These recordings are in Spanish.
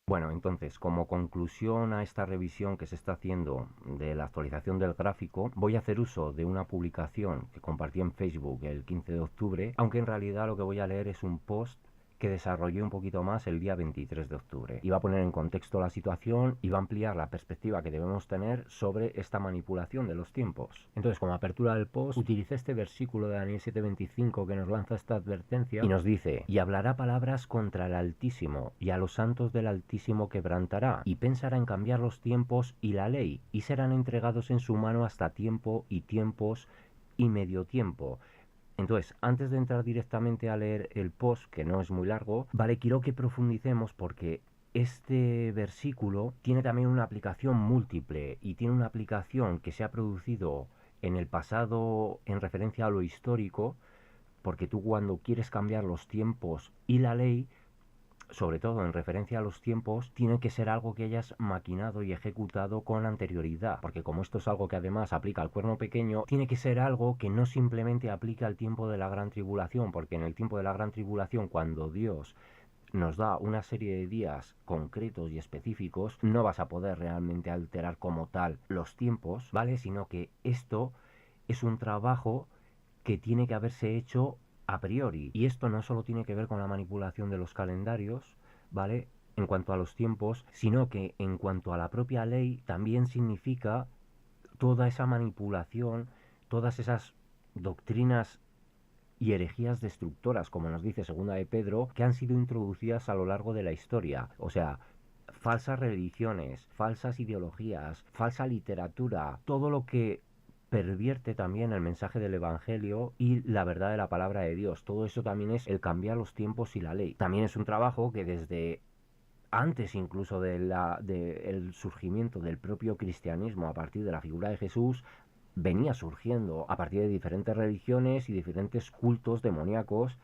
Bueno, entonces, como conclusión a esta revisión que se está haciendo de la actualización del gráfico, voy a hacer uso de una publicación que compartí en Facebook el 15 de octubre, aunque en realidad lo que voy a leer es un post que desarrollé un poquito más el día 23 de octubre. Y va a poner en contexto la situación y va a ampliar la perspectiva que debemos tener sobre esta manipulación de los tiempos. Entonces, como apertura del post, utilicé este versículo de Daniel 7:25 que nos lanza esta advertencia y nos dice: y hablará palabras contra el Altísimo, y a los santos del Altísimo quebrantará, y pensará en cambiar los tiempos y la ley, y serán entregados en su mano hasta tiempo y tiempos y medio tiempo. Entonces, antes de entrar directamente a leer el post, que no es muy largo, vale, quiero que profundicemos porque este versículo tiene también una aplicación múltiple y tiene una aplicación que se ha producido en el pasado en referencia a lo histórico, porque tú cuando quieres cambiar los tiempos y la ley, sobre todo en referencia a los tiempos, tiene que ser algo que hayas maquinado y ejecutado con anterioridad, porque como esto es algo que además aplica al cuerno pequeño, tiene que ser algo que no simplemente aplica al tiempo de la gran tribulación, porque en el tiempo de la gran tribulación, cuando Dios nos da una serie de días concretos y específicos, no vas a poder realmente alterar como tal los tiempos, ¿vale? Sino que esto es un trabajo que tiene que haberse hecho a priori. Y esto no solo tiene que ver con la manipulación de los calendarios, ¿vale? En cuanto a los tiempos, sino que en cuanto a la propia ley también significa toda esa manipulación, todas esas doctrinas y herejías destructoras, como nos dice Segunda de Pedro, que han sido introducidas a lo largo de la historia. O sea, falsas religiones, falsas ideologías, falsa literatura, todo lo que pervierte también el mensaje del Evangelio y la verdad de la palabra de Dios. Todo eso también es el cambiar los tiempos y la ley. También es un trabajo que desde antes incluso del surgimiento del propio cristianismo a partir de la figura de Jesús, venía surgiendo a partir de diferentes religiones y diferentes cultos demoníacos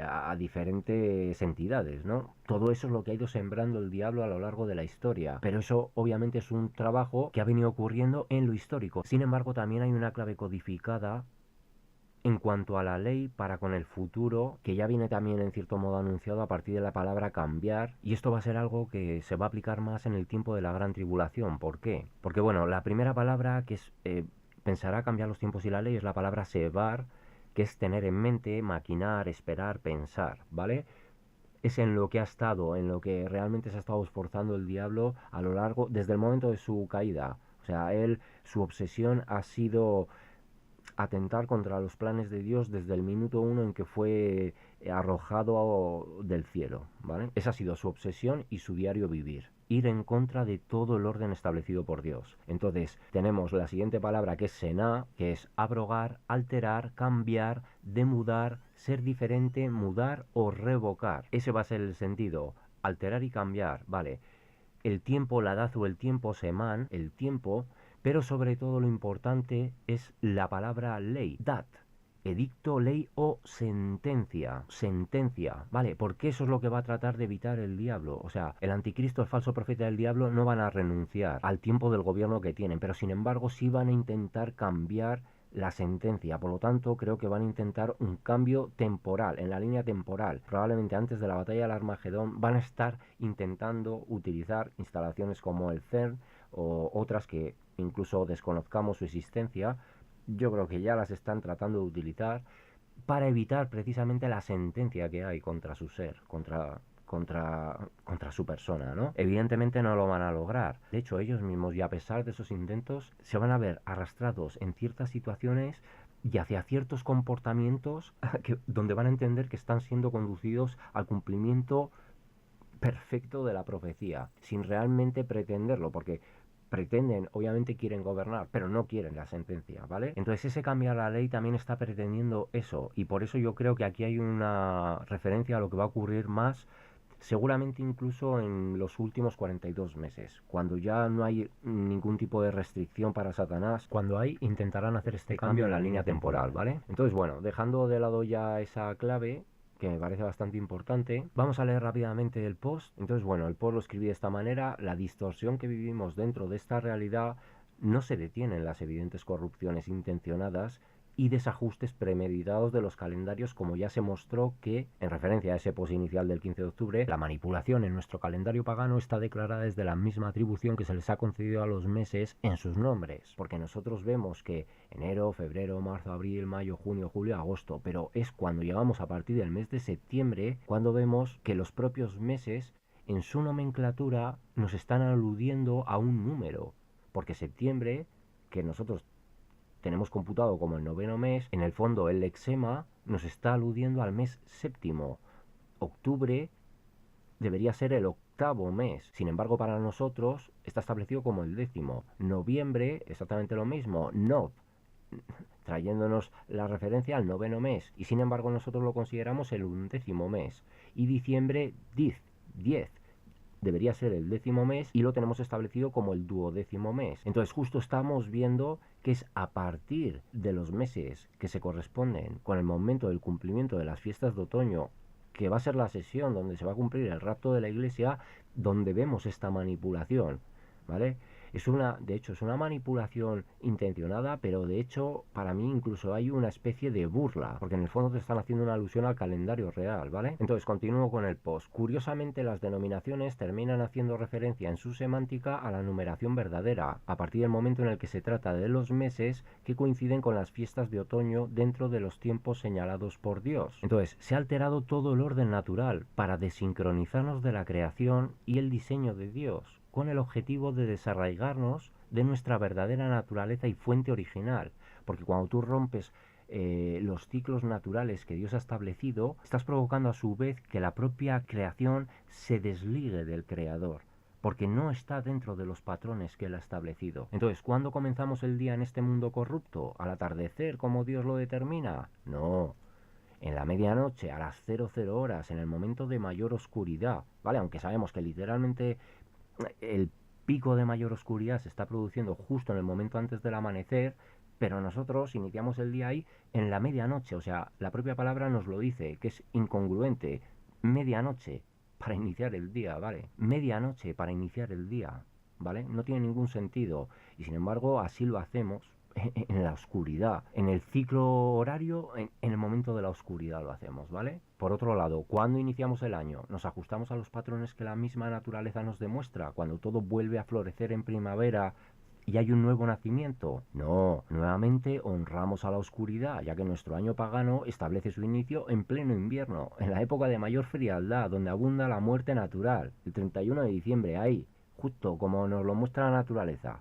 a diferentes entidades, ¿no? Todo eso es lo que ha ido sembrando el diablo a lo largo de la historia, pero eso obviamente es un trabajo que ha venido ocurriendo en lo histórico. Sin embargo, también hay una clave codificada en cuanto a la ley para con el futuro, que ya viene también en cierto modo anunciado a partir de la palabra cambiar, y esto va a ser algo que se va a aplicar más en el tiempo de la gran tribulación. ¿Por qué? Porque bueno, la primera palabra que es pensará cambiar los tiempos y la ley es la palabra sebar, que es tener en mente, maquinar, esperar, pensar, ¿vale? Es en lo que ha estado, en lo que realmente se ha estado esforzando el diablo a lo largo, desde el momento de su caída. O sea, él, su obsesión ha sido atentar contra los planes de Dios desde el minuto uno en que fue arrojado del cielo, ¿vale? Esa ha sido su obsesión y su diario vivir. Ir en contra de todo el orden establecido por Dios. Entonces, tenemos la siguiente palabra que es sená, que es abrogar, alterar, cambiar, demudar, ser diferente, mudar o revocar. Ese va a ser el sentido. Alterar y cambiar, ¿vale? El tiempo, la edad o el tiempo, semán, el tiempo, pero sobre todo lo importante es la palabra ley, dat, edicto, ley o sentencia, sentencia, ¿vale? Porque eso es lo que va a tratar de evitar el diablo. O sea, el anticristo, el falso profeta del diablo no van a renunciar al tiempo del gobierno que tienen, pero sin embargo sí van a intentar cambiar la sentencia. Por lo tanto, creo que van a intentar un cambio temporal, en la línea temporal. Probablemente antes de la batalla del Armagedón van a estar intentando utilizar instalaciones como el CERN o otras que incluso desconozcamos su existencia. Yo creo que ya las están tratando de utilizar para evitar precisamente la sentencia que hay contra su ser, contra su persona, ¿no? Evidentemente no lo van a lograr. De hecho, ellos mismos, y a pesar de esos intentos, se van a ver arrastrados en ciertas situaciones y hacia ciertos comportamientos donde van a entender que están siendo conducidos al cumplimiento perfecto de la profecía, sin realmente pretenderlo, porque pretenden, obviamente quieren gobernar, pero no quieren la sentencia, ¿vale? Entonces ese cambiar la ley también está pretendiendo eso, y por eso yo creo que aquí hay una referencia a lo que va a ocurrir más, seguramente incluso en los últimos 42 meses, cuando ya no hay ningún tipo de restricción para Satanás, cuando hay, intentarán hacer este cambio en la línea temporal, ¿vale? Entonces, bueno, dejando de lado ya esa clave, que me parece bastante importante. Vamos a leer rápidamente el post. Entonces, bueno, el post lo escribí de esta manera. La distorsión que vivimos dentro de esta realidad no se detiene en las evidentes corrupciones intencionadas y desajustes premeditados de los calendarios, como ya se mostró que, en referencia a ese post inicial del 15 de octubre, la manipulación en nuestro calendario pagano está declarada desde la misma atribución que se les ha concedido a los meses en sus nombres, porque nosotros vemos que enero, febrero, marzo, abril, mayo, junio, julio, agosto, pero es cuando llegamos a partir del mes de septiembre cuando vemos que los propios meses en su nomenclatura nos están aludiendo a un número, porque septiembre, que nosotros tenemos computado como el noveno mes, en el fondo el lexema nos está aludiendo al mes séptimo. Octubre debería ser el octavo mes, sin embargo para nosotros está establecido como el décimo. Noviembre, exactamente lo mismo, nov, trayéndonos la referencia al noveno mes, y sin embargo nosotros lo consideramos el undécimo mes. Y diciembre, 10, debería ser el décimo mes y lo tenemos establecido como el duodécimo mes. Entonces justo estamos viendo que es a partir de los meses que se corresponden con el momento del cumplimiento de las fiestas de otoño, que va a ser la sesión donde se va a cumplir el rapto de la iglesia, donde vemos esta manipulación, ¿vale? De hecho, es una manipulación intencionada, pero de hecho, para mí incluso hay una especie de burla, porque en el fondo te están haciendo una alusión al calendario real, ¿vale? Entonces, continúo con el post. Curiosamente, las denominaciones terminan haciendo referencia en su semántica a la numeración verdadera, a partir del momento en el que se trata de los meses que coinciden con las fiestas de otoño dentro de los tiempos señalados por Dios. Entonces, se ha alterado todo el orden natural para desincronizarnos de la creación y el diseño de Dios, con el objetivo de desarraigarnos de nuestra verdadera naturaleza y fuente original, porque cuando tú rompes los ciclos naturales que Dios ha establecido, estás provocando a su vez que la propia creación se desligue del Creador, porque no está dentro de los patrones que Él ha establecido. Entonces, ¿cuándo comenzamos el día en este mundo corrupto? ¿Al atardecer, como Dios lo determina? No. En la medianoche, a las 00 horas, en el momento de mayor oscuridad, ¿vale? Aunque sabemos que literalmente el pico de mayor oscuridad se está produciendo justo en el momento antes del amanecer, pero nosotros iniciamos el día ahí en la medianoche. O sea, la propia palabra nos lo dice, que es incongruente. Medianoche para iniciar el día, ¿vale? Medianoche para iniciar el día, ¿vale? No tiene ningún sentido. Y sin embargo, así lo hacemos en la oscuridad, en el ciclo horario, en el momento de la oscuridad lo hacemos, ¿vale? Por otro lado, ¿cuándo iniciamos el año? ¿Nos ajustamos a los patrones que la misma naturaleza nos demuestra? ¿Cuando todo vuelve a florecer en primavera y hay un nuevo nacimiento? No, nuevamente honramos a la oscuridad, ya que nuestro año pagano establece su inicio en pleno invierno, en la época de mayor frialdad, donde abunda la muerte natural, el 31 de diciembre, ahí, justo como nos lo muestra la naturaleza.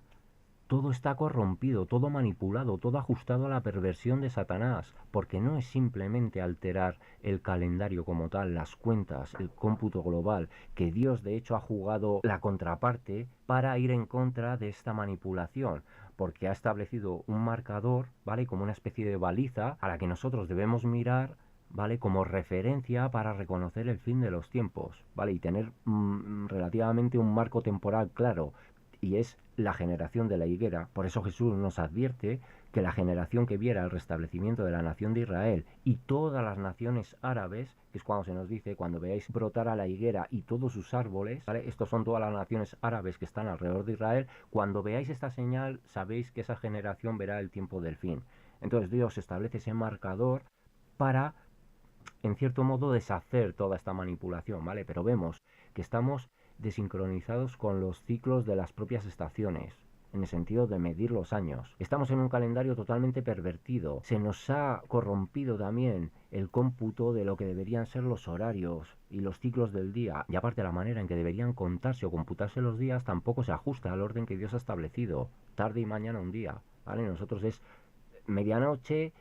Todo está corrompido, todo manipulado, todo ajustado a la perversión de Satanás, porque no es simplemente alterar el calendario como tal, las cuentas, el cómputo global, que Dios de hecho ha jugado la contraparte para ir en contra de esta manipulación, porque ha establecido un marcador, ¿vale? Como una especie de baliza a la que nosotros debemos mirar, ¿vale? Como referencia para reconocer el fin de los tiempos, ¿vale? Y tener relativamente un marco temporal claro, y es la generación de la higuera. Por eso Jesús nos advierte que la generación que viera el restablecimiento de la nación de Israel y todas las naciones árabes, que es cuando se nos dice, cuando veáis brotar a la higuera y todos sus árboles, ¿vale? Estos son todas las naciones árabes que están alrededor de Israel, cuando veáis esta señal, sabéis que esa generación verá el tiempo del fin. Entonces Dios establece ese marcador para, en cierto modo, deshacer toda esta manipulación, ¿vale? Pero vemos que estamos desincronizados con los ciclos de las propias estaciones, en el sentido de medir los años. Estamos en un calendario totalmente pervertido. Se nos ha corrompido también el cómputo de lo que deberían ser los horarios y los ciclos del día. Y aparte la manera en que deberían contarse o computarse los días tampoco se ajusta al orden que Dios ha establecido. Tarde y mañana un día, ¿vale? Nosotros es medianoche,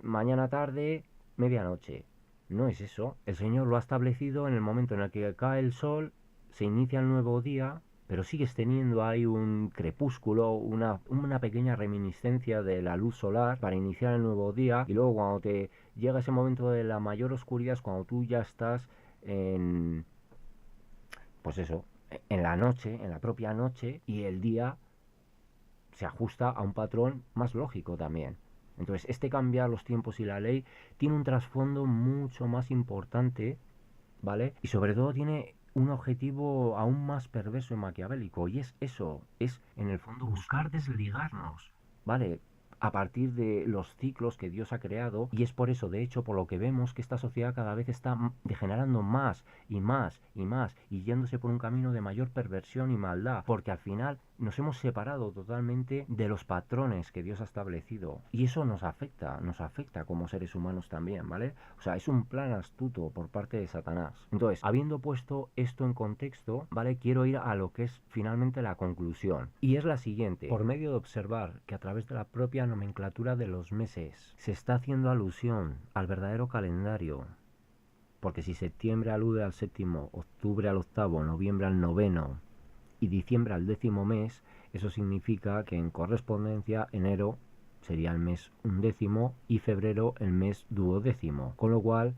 mañana tarde, medianoche. No es eso. El Señor lo ha establecido en el momento en el que cae el sol, se inicia el nuevo día, pero sigues teniendo ahí un crepúsculo, una pequeña reminiscencia de la luz solar para iniciar el nuevo día, y luego cuando te llega ese momento de la mayor oscuridad es cuando tú ya estás en, pues eso, en la noche, en la propia noche, y el día se ajusta a un patrón más lógico también. Entonces, este cambiar los tiempos y la ley tiene un trasfondo mucho más importante, ¿vale? Y sobre todo tiene un objetivo aún más perverso y maquiavélico, y es eso, es en el fondo buscar desligarnos, ¿vale? a partir de los ciclos que Dios ha creado, y es por eso, de hecho, por lo que vemos que esta sociedad cada vez está degenerando más y más y más y yéndose por un camino de mayor perversión y maldad, porque al final nos hemos separado totalmente de los patrones que Dios ha establecido, y eso nos afecta como seres humanos también, ¿vale? O sea, es un plan astuto por parte de Satanás. Entonces, habiendo puesto esto en contexto, ¿vale? Quiero ir a lo que es finalmente la conclusión, y es la siguiente. Por medio de observar que a través de la propia nomenclatura de los meses se está haciendo alusión al verdadero calendario, porque si septiembre alude al séptimo, octubre al octavo, noviembre al noveno y diciembre al 10º mes, eso significa que en correspondencia enero sería el mes 11º y febrero el mes 12º, con lo cual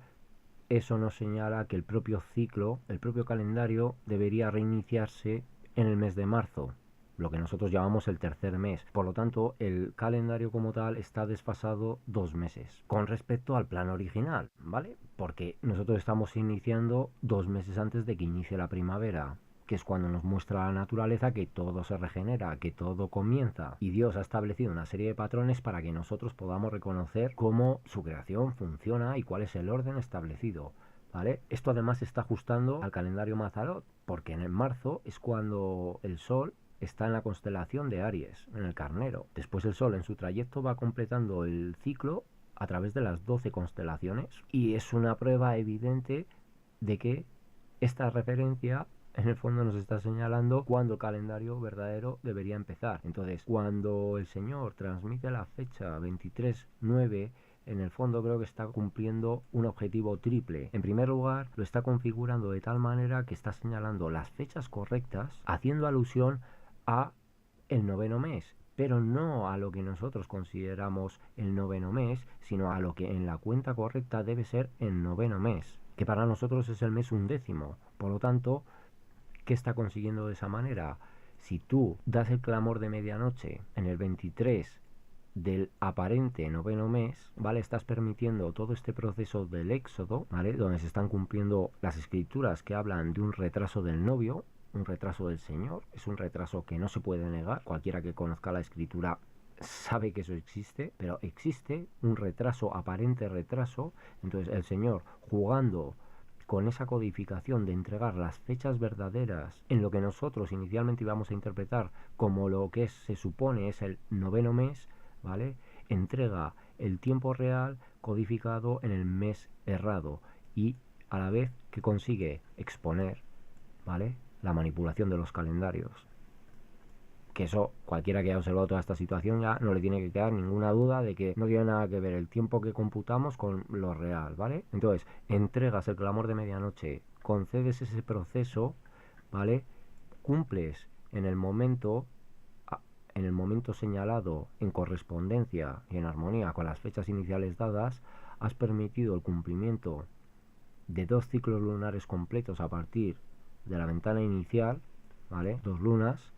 eso nos señala que el propio ciclo, el propio calendario debería reiniciarse en el mes de marzo, lo que nosotros llamamos el tercer mes. Por lo tanto, el calendario como tal está desfasado 2 meses con respecto al plan original, ¿vale? Porque nosotros estamos iniciando 2 meses antes de que inicie la primavera, que es cuando nos muestra la naturaleza que todo se regenera, que todo comienza. Y Dios ha establecido una serie de patrones para que nosotros podamos reconocer cómo su creación funciona y cuál es el orden establecido, ¿vale? Esto además se está ajustando al calendario Mazarot, porque en el marzo es cuando el Sol está en la constelación de Aries, en el Carnero. Después el Sol en su trayecto va completando el ciclo a través de las 12 constelaciones, y es una prueba evidente de que esta referencia en el fondo nos está señalando cuándo el calendario verdadero debería empezar. Entonces, cuando el Señor transmite la fecha 23/9, en el fondo creo que está cumpliendo un objetivo triple. En primer lugar, lo está configurando de tal manera que está señalando las fechas correctas, haciendo alusión a el noveno mes, pero no a lo que nosotros consideramos el noveno mes, sino a lo que en la cuenta correcta debe ser el noveno mes, que para nosotros es el mes 11º. Por lo tanto, ¿qué está consiguiendo de esa manera? Si tú das el clamor de medianoche en el 23 del aparente noveno mes, ¿vale? Estás permitiendo todo este proceso del éxodo, ¿vale? Donde se están cumpliendo las escrituras que hablan de un retraso del novio, un retraso del Señor. Es un retraso que no se puede negar. Cualquiera que conozca la escritura sabe que eso existe, pero existe un retraso, aparente retraso. Entonces el Señor, jugando con esa codificación de entregar las fechas verdaderas en lo que nosotros inicialmente íbamos a interpretar como lo que se supone es el noveno mes, ¿vale? Entrega el tiempo real codificado en el mes errado, y a la vez que consigue exponer, ¿vale?, la manipulación de los calendarios. Que eso, cualquiera que haya observado toda esta situación ya no le tiene que quedar ninguna duda de que no tiene nada que ver el tiempo que computamos con lo real, ¿vale? Entonces, entregas el clamor de medianoche, concedes ese proceso, ¿vale? Cumples en el momento señalado, en correspondencia y en armonía con las fechas iniciales dadas. Has permitido el cumplimiento de 2 ciclos lunares completos a partir de la ventana inicial, ¿vale? 2 lunas.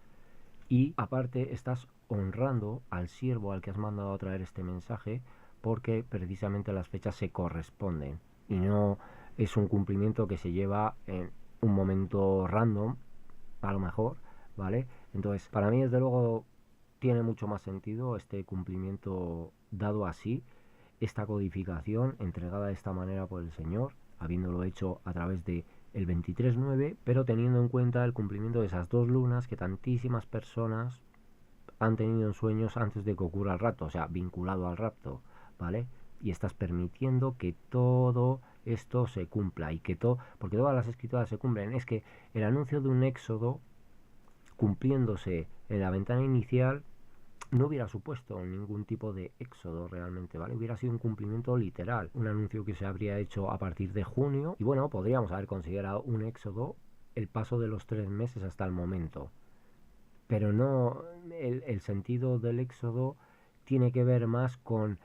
Y aparte estás honrando al siervo al que has mandado a traer este mensaje, porque precisamente las fechas se corresponden y no es un cumplimiento que se lleva en un momento random, a lo mejor, ¿vale? Entonces, para mí, desde luego, tiene mucho más sentido este cumplimiento dado así, esta codificación entregada de esta manera por el Señor, habiéndolo hecho a través de el 23/9, pero teniendo en cuenta el cumplimiento de esas 2 lunas que tantísimas personas han tenido en sueños antes de que ocurra el rapto, o sea, vinculado al rapto, ¿vale? Y estás permitiendo que todo esto se cumpla, y que todo, porque todas las escrituras se cumplen. Es que el anuncio de un éxodo cumpliéndose en la ventana inicial no hubiera supuesto ningún tipo de éxodo realmente, ¿vale? Hubiera sido un cumplimiento literal, un anuncio que se habría hecho a partir de junio, y bueno, podríamos haber considerado un éxodo el paso de los 3 meses hasta el momento, pero no, el sentido del éxodo tiene que ver más con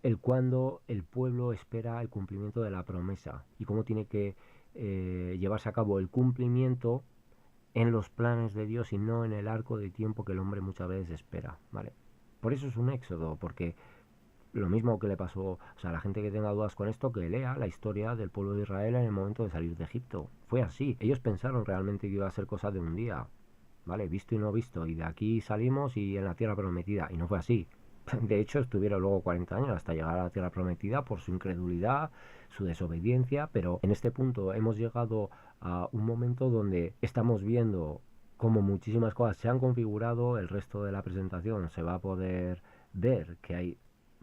el cuándo el pueblo espera el cumplimiento de la promesa y cómo tiene que llevarse a cabo el cumplimiento en los planes de Dios y no en el arco de tiempo que el hombre muchas veces espera, ¿vale? Por eso es un éxodo, porque lo mismo que le pasó, o sea, a la gente que tenga dudas con esto, que lea la historia del pueblo de Israel en el momento de salir de Egipto. Fue así. Ellos pensaron realmente que iba a ser cosa de un día, ¿vale? Visto y no visto, y de aquí salimos y en la tierra prometida, y no fue así. De hecho, estuvieron luego 40 años hasta llegar a la Tierra Prometida por su incredulidad, su desobediencia, pero en este punto hemos llegado a un momento donde estamos viendo cómo muchísimas cosas se han configurado, el resto de la presentación se va a poder ver que hay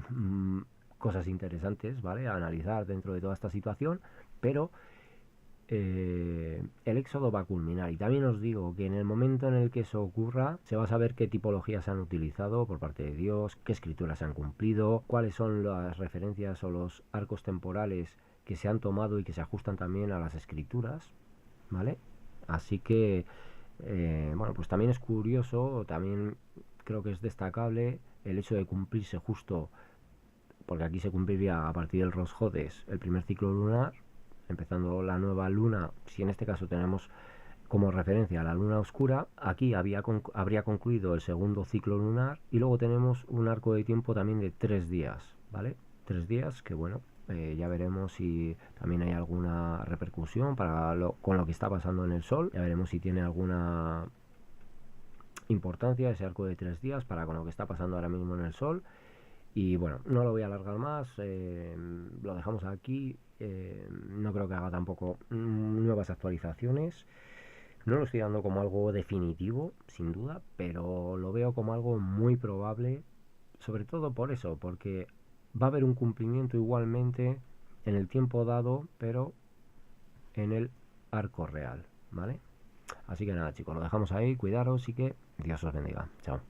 mm, cosas interesantes, ¿vale? A analizar dentro de toda esta situación, pero el éxodo va a culminar. Y también os digo que en el momento en el que eso ocurra, se va a saber qué tipologías se han utilizado por parte de Dios, qué escrituras se han cumplido, cuáles son las referencias o los arcos temporales que se han tomado y que se ajustan también a las escrituras, ¿vale? Así que, bueno, pues también es curioso, también creo que es destacable el hecho de cumplirse justo, porque aquí se cumpliría a partir del Rosh Hodesh el primer ciclo lunar, empezando la nueva luna. Si en este caso tenemos como referencia la luna oscura, aquí habría concluido el segundo ciclo lunar y luego tenemos un arco de tiempo también de 3 días, ¿vale? 3 días que bueno, ya veremos si también hay alguna repercusión con lo que está pasando en el Sol, ya veremos si tiene alguna importancia ese arco de 3 días para con lo que está pasando ahora mismo en el Sol. Y bueno, no lo voy a alargar más, lo dejamos aquí. No creo que haga tampoco nuevas actualizaciones. No lo estoy dando como algo definitivo, sin duda, pero lo veo como algo muy probable, sobre todo por eso, porque va a haber un cumplimiento igualmente en el tiempo dado, pero en el arco real, ¿vale? Así que nada, chicos, lo dejamos ahí, cuidaros y que Dios os bendiga. Chao.